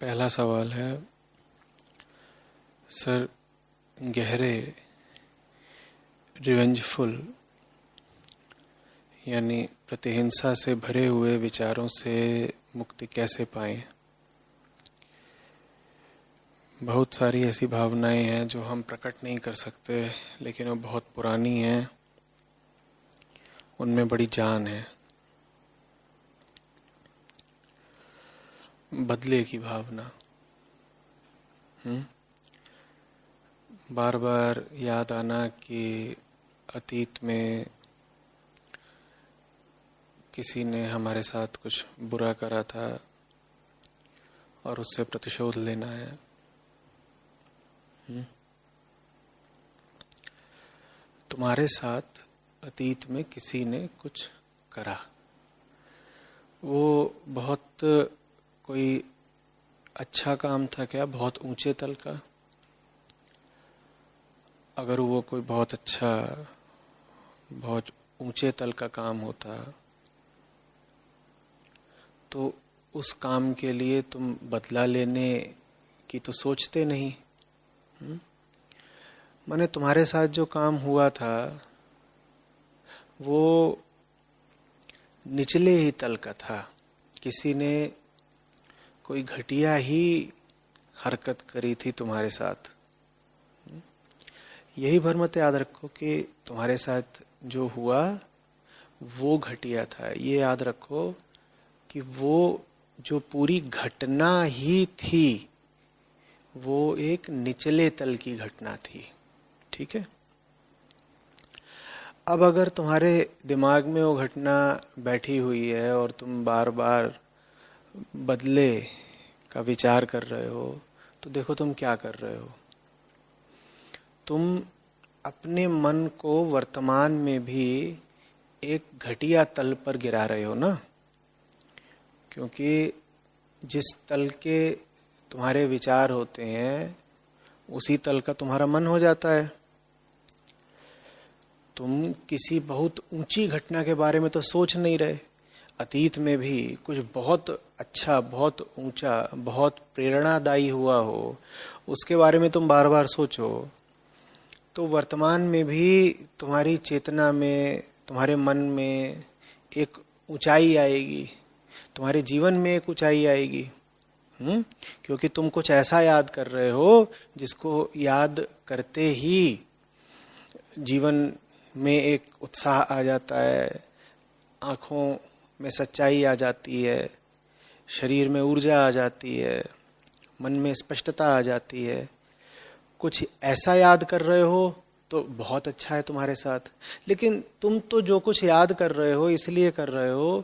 पहला सवाल है, सर, गहरे रिवेंजफुल यानी प्रतिहिंसा से भरे हुए विचारों से मुक्ति कैसे पाएं? बहुत सारी ऐसी भावनाएं हैं जो हम प्रकट नहीं कर सकते, लेकिन वो बहुत पुरानी हैं, उनमें बड़ी जान है। बदले की भावना, बार बार याद आना कि अतीत में किसी ने हमारे साथ कुछ बुरा करा था और उससे प्रतिशोध लेना है। तुम्हारे साथ अतीत में किसी ने कुछ करा, वो बहुत कोई अच्छा काम था क्या? बहुत ऊंचे तल का? अगर वो कोई बहुत अच्छा, बहुत ऊंचे तल का काम होता तो उस काम के लिए तुम बदला लेने की तो सोचते नहीं। माने तुम्हारे साथ जो काम हुआ था वो निचले ही तल का था। किसी ने कोई घटिया ही हरकत करी थी तुम्हारे साथ। यही भर मत याद रखो कि तुम्हारे साथ जो हुआ वो घटिया था। ये याद रखो कि वो जो पूरी घटना ही थी वो एक निचले तल की घटना थी। ठीक है? अब अगर तुम्हारे दिमाग में वो घटना बैठी हुई है और तुम बार बार बदले का विचार कर रहे हो, तो देखो तुम क्या कर रहे हो। तुम अपने मन को वर्तमान में भी एक घटिया तल पर गिरा रहे हो ना, क्योंकि जिस तल के तुम्हारे विचार होते हैं उसी तल का तुम्हारा मन हो जाता है। तुम किसी बहुत ऊंची घटना के बारे में तो सोच नहीं रहे। अतीत में भी कुछ बहुत अच्छा, बहुत ऊंचा, बहुत प्रेरणादायी हुआ हो, उसके बारे में तुम बार बार सोचो, तो वर्तमान में भी तुम्हारी चेतना में, तुम्हारे मन में एक ऊंचाई आएगी, तुम्हारे जीवन में एक ऊंचाई आएगी। क्योंकि तुम कुछ ऐसा याद कर रहे हो जिसको याद करते ही जीवन में एक उत्साह आ जाता है, आंखों में सच्चाई आ जाती है, शरीर में ऊर्जा आ जाती है, मन में स्पष्टता आ जाती है। कुछ ऐसा याद कर रहे हो तो बहुत अच्छा है तुम्हारे साथ। लेकिन तुम तो जो कुछ याद कर रहे हो इसलिए कर रहे हो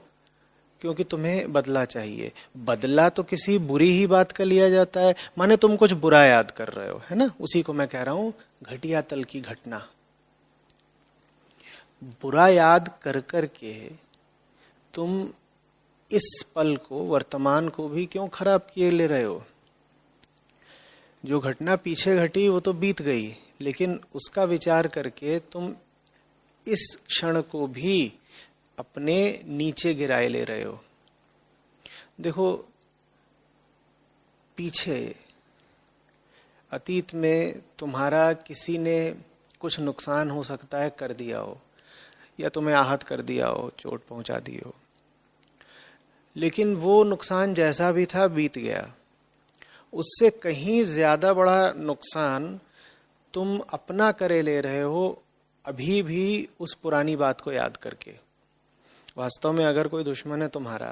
क्योंकि तुम्हें बदला चाहिए। बदला तो किसी बुरी ही बात का लिया जाता है। माने तुम कुछ बुरा याद कर रहे हो, है ना? उसी को मैं कह रहा हूं घटिया तल की घटना। बुरा याद कर कर के तुम इस पल को, वर्तमान को भी क्यों खराब किए ले रहे हो? जो घटना पीछे घटी वो तो बीत गई, लेकिन उसका विचार करके तुम इस क्षण को भी अपने नीचे गिराए ले रहे हो। देखो, पीछे अतीत में तुम्हारा किसी ने कुछ नुकसान हो सकता है कर दिया हो, या तुम्हें आहत कर दिया हो, चोट पहुंचा दी हो, लेकिन वो नुकसान जैसा भी था बीत गया। उससे कहीं ज्यादा बड़ा नुकसान तुम अपना करे ले रहे हो अभी भी उस पुरानी बात को याद करके। वास्तव में अगर कोई दुश्मन है तुम्हारा,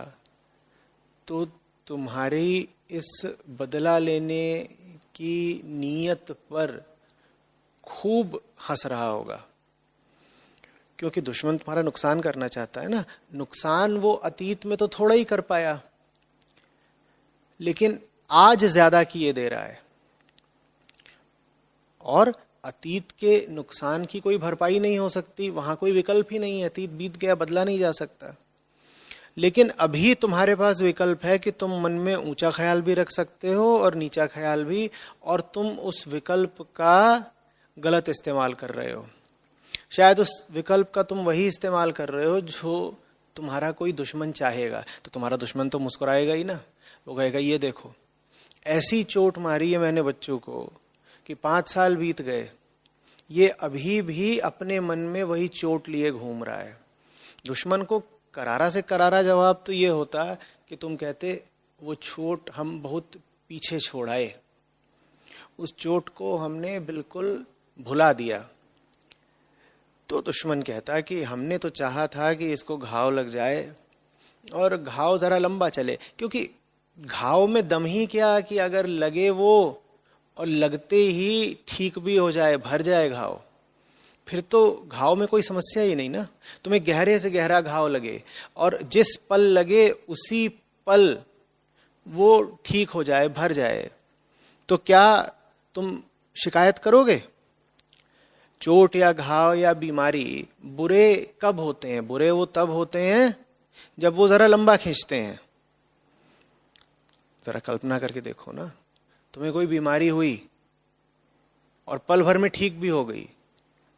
तो तुम्हारी इस बदला लेने की नीयत पर खूब हंस रहा होगा, क्योंकि दुश्मन तुम्हारा नुकसान करना चाहता है ना। नुकसान वो अतीत में तो थोड़ा ही कर पाया, लेकिन आज ज्यादा किए दे रहा है। और अतीत के नुकसान की कोई भरपाई नहीं हो सकती, वहां कोई विकल्प ही नहीं है। अतीत बीत गया, बदला नहीं जा सकता। लेकिन अभी तुम्हारे पास विकल्प है कि तुम मन में ऊंचा ख्याल भी रख सकते हो और नीचा ख्याल भी, और तुम उस विकल्प का गलत इस्तेमाल कर रहे हो। शायद उस विकल्प का तुम वही इस्तेमाल कर रहे हो जो तुम्हारा कोई दुश्मन चाहेगा। तो तुम्हारा दुश्मन तो मुस्कुराएगा ही ना, वो कहेगा ये देखो ऐसी चोट मारी है मैंने बच्चों को कि 5 साल बीत गए, ये अभी भी अपने मन में वही चोट लिए घूम रहा है। दुश्मन को करारा से करारा जवाब तो ये होता कि तुम कहते वो चोट हम बहुत पीछे छोड़ाए, उस चोट को हमने बिल्कुल भुला दिया। तो दुश्मन कहता कि हमने तो चाहा था कि इसको घाव लग जाए और घाव जरा लंबा चले, क्योंकि घाव में दम ही क्या कि अगर लगे वो और लगते ही ठीक भी हो जाए, भर जाए घाव, फिर तो घाव में कोई समस्या ही नहीं ना। तुम्हें गहरे से गहरा घाव लगे और जिस पल लगे उसी पल वो ठीक हो जाए, भर जाए, तो क्या तुम शिकायत करोगे? चोट या घाव या बीमारी बुरे कब होते हैं? बुरे वो तब होते हैं जब वो जरा लंबा खींचते हैं। जरा कल्पना करके देखो ना, तुम्हें कोई बीमारी हुई और पल भर में ठीक भी हो गई।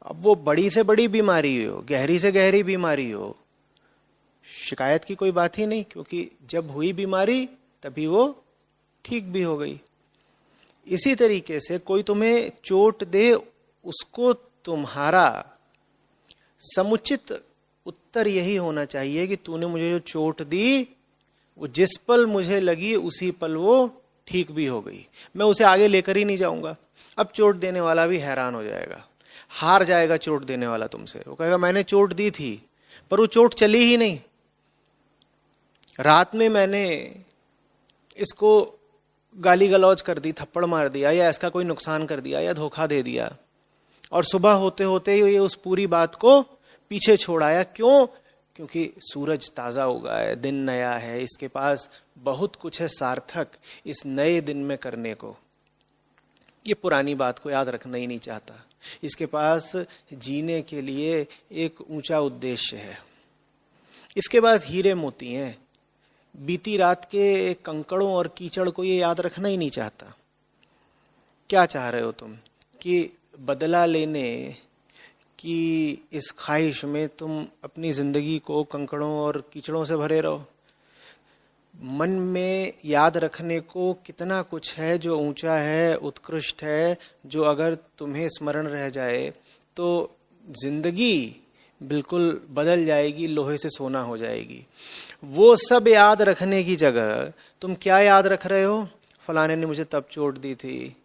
अब वो बड़ी से बड़ी बीमारी हो, गहरी से गहरी बीमारी हो, शिकायत की कोई बात ही नहीं, क्योंकि जब हुई बीमारी तभी वो ठीक भी हो गई। इसी तरीके से कोई तुम्हें चोट दे, उसको तुम्हारा समुचित उत्तर यही होना चाहिए कि तूने मुझे जो चोट दी वो जिस पल मुझे लगी उसी पल वो ठीक भी हो गई। मैं उसे आगे लेकर ही नहीं जाऊंगा। अब चोट देने वाला भी हैरान हो जाएगा, हार जाएगा चोट देने वाला तुमसे। वो कहेगा मैंने चोट दी थी पर वो चोट चली ही नहीं। रात में मैंने इसको गाली गलौज कर दी, थप्पड़ मार दिया, या इसका कोई नुकसान कर दिया, या धोखा दे दिया, और सुबह होते होते ये उस पूरी बात को पीछे छोड़ाया। क्यों? क्योंकि सूरज ताजा उगा है, दिन नया है, इसके पास बहुत कुछ है सार्थक इस नए दिन में करने को। ये पुरानी बात को याद रखना ही नहीं चाहता। इसके पास जीने के लिए एक ऊंचा उद्देश्य है। इसके पास हीरे मोती हैं। बीती रात के कंकड़ों और कीचड़ को ये याद रखना ही नहीं चाहता। क्या चाह रहे हो तुम? कि बदला लेने की इस ख्वाहिश में तुम अपनी जिंदगी को कंकड़ों और कीचड़ों से भरे रहो? मन में याद रखने को कितना कुछ है जो ऊंचा है, उत्कृष्ट है, जो अगर तुम्हें स्मरण रह जाए तो जिंदगी बिल्कुल बदल जाएगी, लोहे से सोना हो जाएगी। वो सब याद रखने की जगह तुम क्या याद रख रहे हो? फलाने ने मुझे तब चोट दी थी,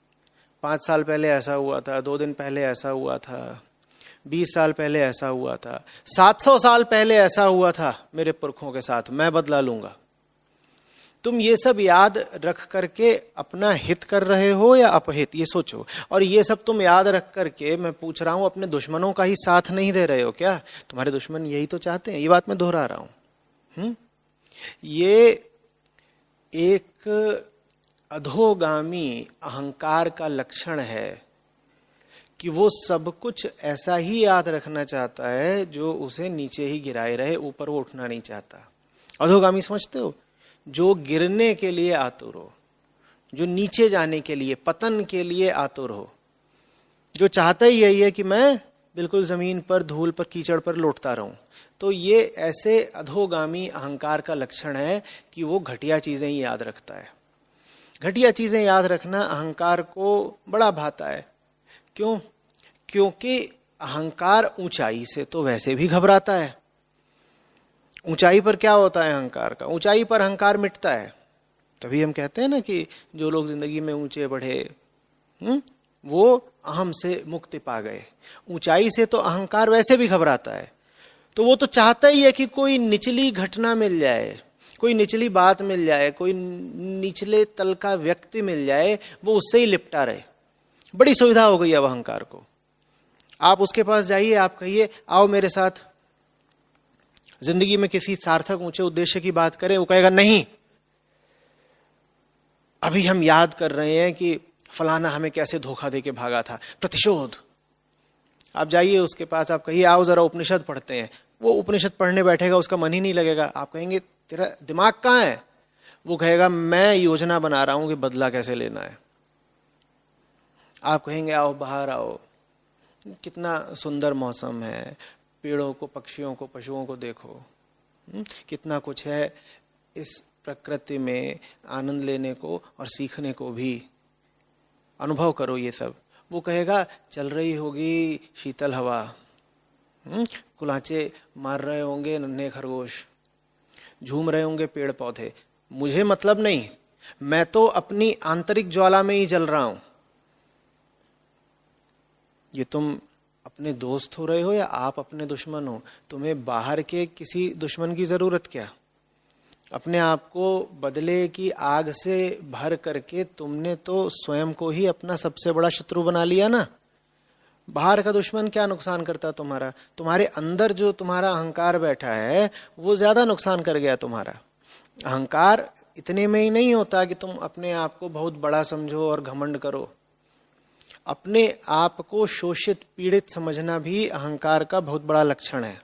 5 साल पहले ऐसा हुआ था, 2 दिन पहले ऐसा हुआ था, 20 साल पहले ऐसा हुआ था, 700 साल पहले ऐसा हुआ था मेरे पुरखों के साथ, मैं बदला लूंगा। तुम ये सब याद रख करके अपना हित कर रहे हो या अपहित, ये सोचो। और ये सब तुम याद रख करके, मैं पूछ रहा हूं, अपने दुश्मनों का ही साथ नहीं दे रहे हो क्या? तुम्हारे दुश्मन यही तो चाहते हैं। ये बात मैं दोहरा रहा हूं। ये एक अधोगामी अहंकार का लक्षण है कि वो सब कुछ ऐसा ही याद रखना चाहता है जो उसे नीचे ही गिराए रहे, ऊपर वो उठना नहीं चाहता। अधोगामी समझते हो? जो गिरने के लिए आतुर हो, जो नीचे जाने के लिए, पतन के लिए आतुर हो, जो चाहता ही यही है कि मैं बिल्कुल जमीन पर, धूल पर, कीचड़ पर लौटता रहूं। तो ये ऐसे अधोगामी अहंकार का लक्षण है कि वो घटिया चीजें ही याद रखता है। घटिया चीजें याद रखना अहंकार को बड़ा भाता है। क्यों? क्योंकि अहंकार ऊंचाई से तो वैसे भी घबराता है। ऊंचाई पर क्या होता है अहंकार का? ऊंचाई पर अहंकार मिटता है। तभी हम कहते हैं ना कि जो लोग जिंदगी में ऊंचे बढ़े वो अहम से मुक्ति पा गए। ऊंचाई से तो अहंकार वैसे भी घबराता है, तो वो तो चाहता ही है कि कोई निचली घटना मिल जाए, कोई निचली बात मिल जाए, कोई निचले तल का व्यक्ति मिल जाए, वो उससे ही लिपटा रहे। बड़ी सुविधा हो गई अब अहंकार को। आप उसके पास जाइए, आप कहिए आओ मेरे साथ जिंदगी में किसी सार्थक ऊंचे उद्देश्य की बात करें, वो कहेगा नहीं, अभी हम याद कर रहे हैं कि फलाना हमें कैसे धोखा देके भागा था, प्रतिशोध। आप जाइए उसके पास, आप कहिए आओ जरा उपनिषद पढ़ते हैं, वो उपनिषद पढ़ने बैठेगा, उसका मन ही नहीं लगेगा। आप कहेंगे तेरा दिमाग कहाँ है? वो कहेगा मैं योजना बना रहा हूं कि बदला कैसे लेना है। आप कहेंगे आओ बाहर आओ, कितना सुंदर मौसम है, पेड़ों को, पक्षियों को, पशुओं को देखो, कितना कुछ है, इस प्रकृति में आनंद लेने को और सीखने को भी। अनुभव करो ये सब। वो कहेगा चल रही होगी शीतल हवा, कुलाचे मार रहे होंगे नन्हे खरगोश, झूम रहे होंगे पेड़ पौधे, मुझे मतलब नहीं, मैं तो अपनी आंतरिक ज्वाला में ही जल रहा हूं। ये तुम अपने दोस्त हो रहे हो या आप अपने दुश्मन हो? तुम्हें बाहर के किसी दुश्मन की जरूरत क्या? अपने आप को बदले की आग से भर करके तुमने तो स्वयं को ही अपना सबसे बड़ा शत्रु बना लिया ना। बाहर का दुश्मन क्या नुकसान करता तुम्हारा? तुम्हारे अंदर जो तुम्हारा अहंकार बैठा है वो ज्यादा नुकसान कर गया तुम्हारा। अहंकार इतने में ही नहीं होता कि तुम अपने आप को बहुत बड़ा समझो और घमंड करो। अपने आप को शोषित पीड़ित समझना भी अहंकार का बहुत बड़ा लक्षण है।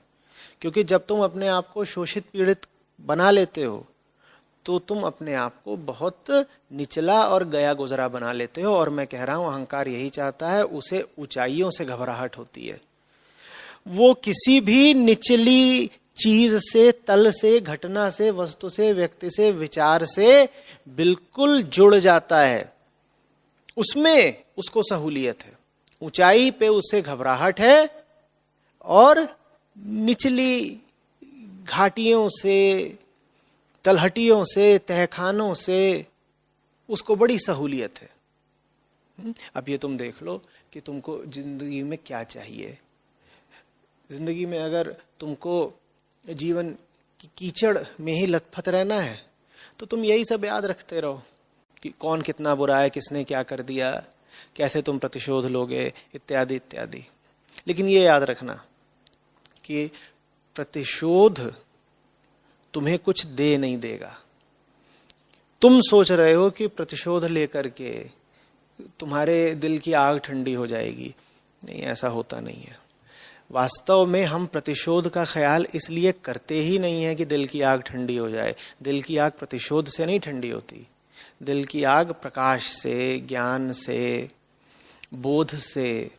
क्योंकि जब तुम अपने आप को शोषित पीड़ित बना लेते हो तो तुम अपने आप को बहुत निचला और गया गुजरा बना लेते हो। और मैं कह रहा हूं अहंकार यही चाहता है, उसे ऊंचाइयों से घबराहट होती है। वो किसी भी निचली चीज से, तल से, घटना से, वस्तु से, व्यक्ति से, विचार से बिल्कुल जुड़ जाता है। उसमें उसको सहूलियत है। ऊंचाई पे उसे घबराहट है और निचली घाटियों से, तलहटियों से, तहखानों से उसको बड़ी सहूलियत है। अब ये तुम देख लो कि तुमको जिंदगी में क्या चाहिए। जिंदगी में अगर तुमको जीवन की कीचड़ में ही लथपथ रहना है तो तुम यही सब याद रखते रहो कि कौन कितना बुरा है, किसने क्या कर दिया, कैसे तुम प्रतिशोध लोगे, इत्यादि इत्यादि। लेकिन ये याद रखना कि प्रतिशोध तुम्हें कुछ दे नहीं देगा। तुम सोच रहे हो कि प्रतिशोध लेकर के तुम्हारे दिल की आग ठंडी हो जाएगी। नहीं, ऐसा होता नहीं है। वास्तव में हम प्रतिशोध का ख्याल इसलिए करते ही नहीं है कि दिल की आग ठंडी हो जाए। दिल की आग प्रतिशोध से नहीं ठंडी होती। दिल की आग प्रकाश से, ज्ञान से, बोध से,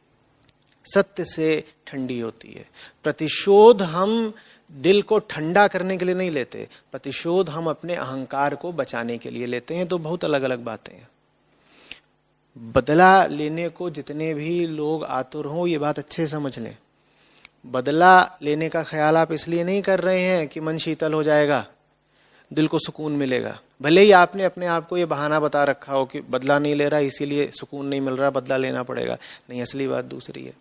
सत्य से ठंडी होती है। प्रतिशोध हम दिल को ठंडा करने के लिए नहीं लेते, प्रतिशोध हम अपने अहंकार को बचाने के लिए लेते हैं। तो बहुत अलग अलग बातें हैं। बदला लेने को जितने भी लोग आतुर हों, ये बात अच्छे समझ लें। बदला लेने का ख्याल आप इसलिए नहीं कर रहे हैं कि मन शीतल हो जाएगा, दिल को सुकून मिलेगा। भले ही आपने अपने आप को ये बहाना बता रखा हो कि बदला नहीं ले रहा इसीलिए सुकून नहीं मिल रहा, बदला लेना पड़ेगा। नहीं, असली बात दूसरी है।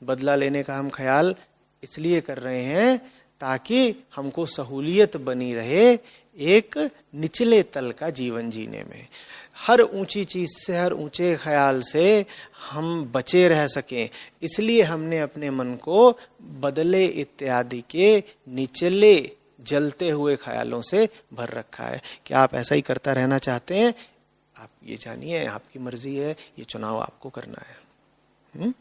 बदला लेने का हम ख्याल इसलिए कर रहे हैं ताकि हमको सहूलियत बनी रहे एक निचले तल का जीवन जीने में। हर ऊंची चीज से, हर ऊंचे ख्याल से हम बचे रह सकें, इसलिए हमने अपने मन को बदले इत्यादि के निचले जलते हुए ख्यालों से भर रखा है। क्या आप ऐसा ही करता रहना चाहते हैं? आप ये जानिए, आपकी मर्जी है, ये चुनाव आपको करना है।